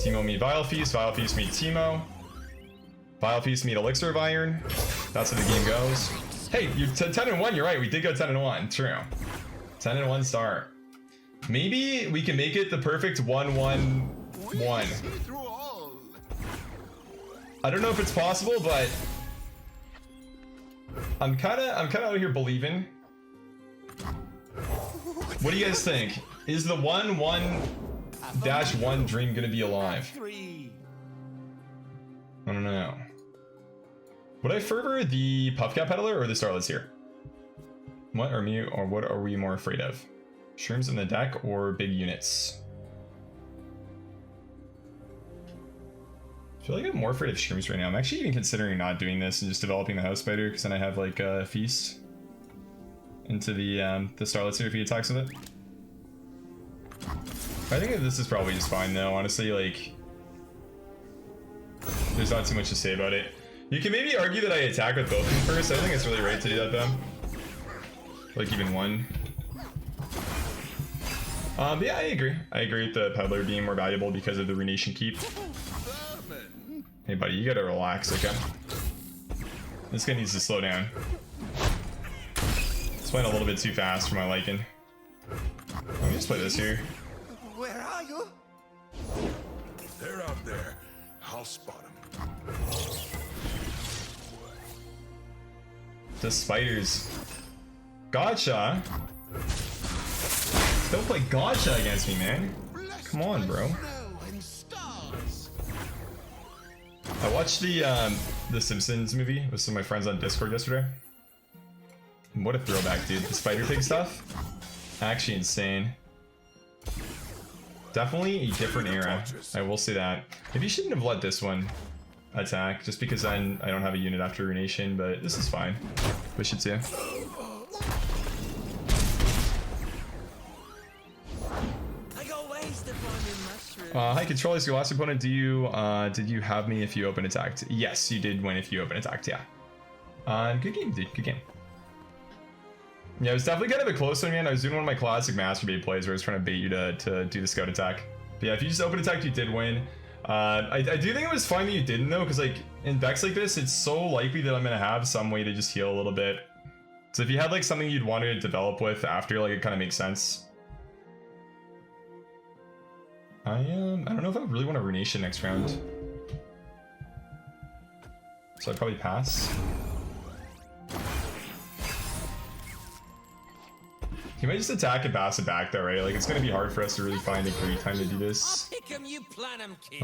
Teemo meet Vile Feast meet Teemo. Vile Feast meet Elixir of Iron. That's how the game goes. Hey, you're 10-1, you're right, we did go 10-1, true. 10-1 start. Maybe we can make it the perfect 1-1-1. I don't know if it's possible, but I'm kinda out here believing. What do you guys think? Is the 1-1-1 dream gonna be alive? I don't know. Would I favor the Puffcat Peddler or the Starlets here? What are we more afraid of? Shrooms in the deck or big units? I feel like I'm more afraid of shrooms right now. I'm actually even considering not doing this and just developing the House Spider, because then I have like a feast into the Starlets here if he attacks with it. I think that this is probably just fine though, honestly. Like, there's not too much to say about it. You can maybe argue that I attack with both of them first. I don't think it's really right to do that though. Like even one. But yeah, I agree. I agree with the Peddler being more valuable because of the Runation keep. Hey buddy, you gotta relax, okay? This guy needs to slow down. It's went a little bit too fast for my liking. Let me just play this here. Where are you? They're out there. I'll spot them. The spiders. Gotcha. Don't play gotcha against me, man. Come on, bro. I watched the Simpsons movie with some of my friends on Discord yesterday. What a throwback, dude. The Spider Pig stuff? Actually insane. Definitely a different era. I will say that. Maybe you shouldn't have let this one attack, just because I don't have a unit after Runation, but this is fine. Wish it too. Hi, Controltheboard, your last opponent, did you have me if you open attacked? Yes, you did win if you open attacked, yeah. Good game, dude, good game. Yeah, it was definitely kind of a close one, man. I was doing one of my classic masturbate plays where I was trying to bait you to do the scout attack. But yeah, if you just open attacked, you did win. I do think it was fine that you didn't though, because like in decks like this, it's so likely that I'm gonna have some way to just heal a little bit. So if you had like something you'd want to develop with after, like it kind of makes sense. I don't know if I really want a Runation next round. So I'd probably pass. He might just attack and pass it back though, right? Like it's gonna be hard for us to really find a great time to do this. Pick 'em, you plan 'em, kid.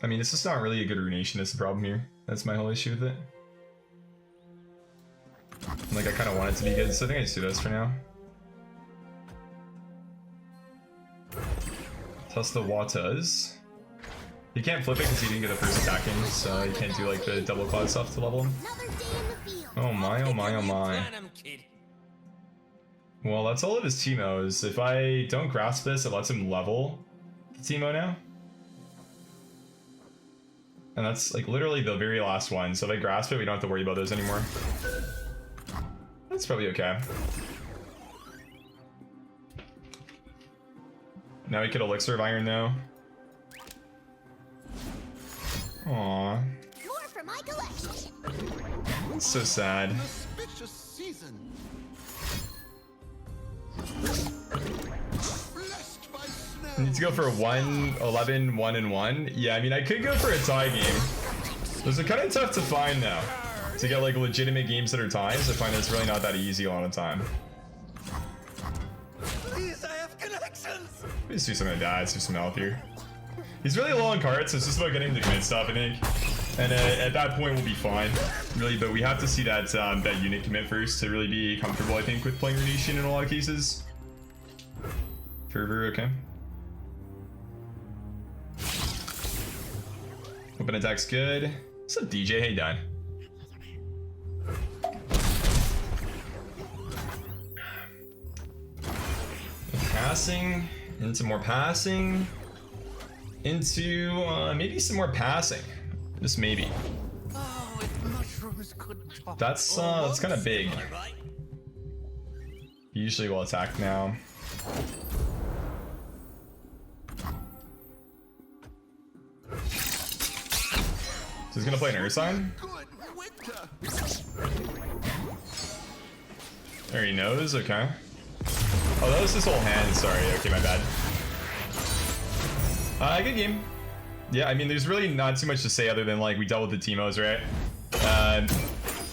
I mean, this is not really a good Runation, is the problem here. That's my whole issue with it. And, like I kind of want it to be good, so I think I just do this for now. Plus the Watas. You can't flip it because he didn't get the first attacking, so you can't do like the double claw stuff to level him. Another day in the field. Oh my, oh my, oh my. Plan 'em, kid. Well, that's all of his Teemos. If I don't grasp this, it lets him level the Teemo now. And that's like literally the very last one, so if I grasp it, we don't have to worry about those anymore. That's probably okay. Now we get Elixir of Iron though. Aww. More for my collection. That's so sad. Auspicious season. Blessed by snow. I need to go for a 1-11, 1-1. Yeah, I mean, I could go for a tie game. Those are kind of tough to find though. To get like legitimate games that are ties, I find it's really not that easy a lot of the time. Please, I have connections. Let's do something like that. Let's do some health here. He's really low on cards, so it's just about getting him to commit stuff, I think. And at that point, we'll be fine, really. But we have to see that that unit commit first to really be comfortable, I think, with playing Runation in a lot of cases. Fervor, okay. Open attack's good. What's up, DJ? How you doing? Passing, into more passing, into maybe some more passing, just maybe. Oh, if mushrooms could talk. That's kind of big. Right? Usually we'll attack now. So he's gonna play an Earth Sign? Good winter. There he knows, okay. Oh, that was his whole hand, sorry, okay, my bad. Good game. Yeah, I mean, there's really not too much to say other than, like, we dealt with the Teemos, right? I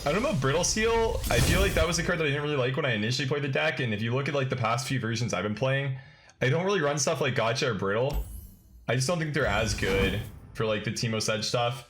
don't know about Brittle Steel. I feel like that was a card that I didn't really like when I initially played the deck, and if you look at, like, the past few versions I've been playing, I don't really run stuff like Gotcha or Brittle. I just don't think they're as good for, like, the Teemo Sedge stuff.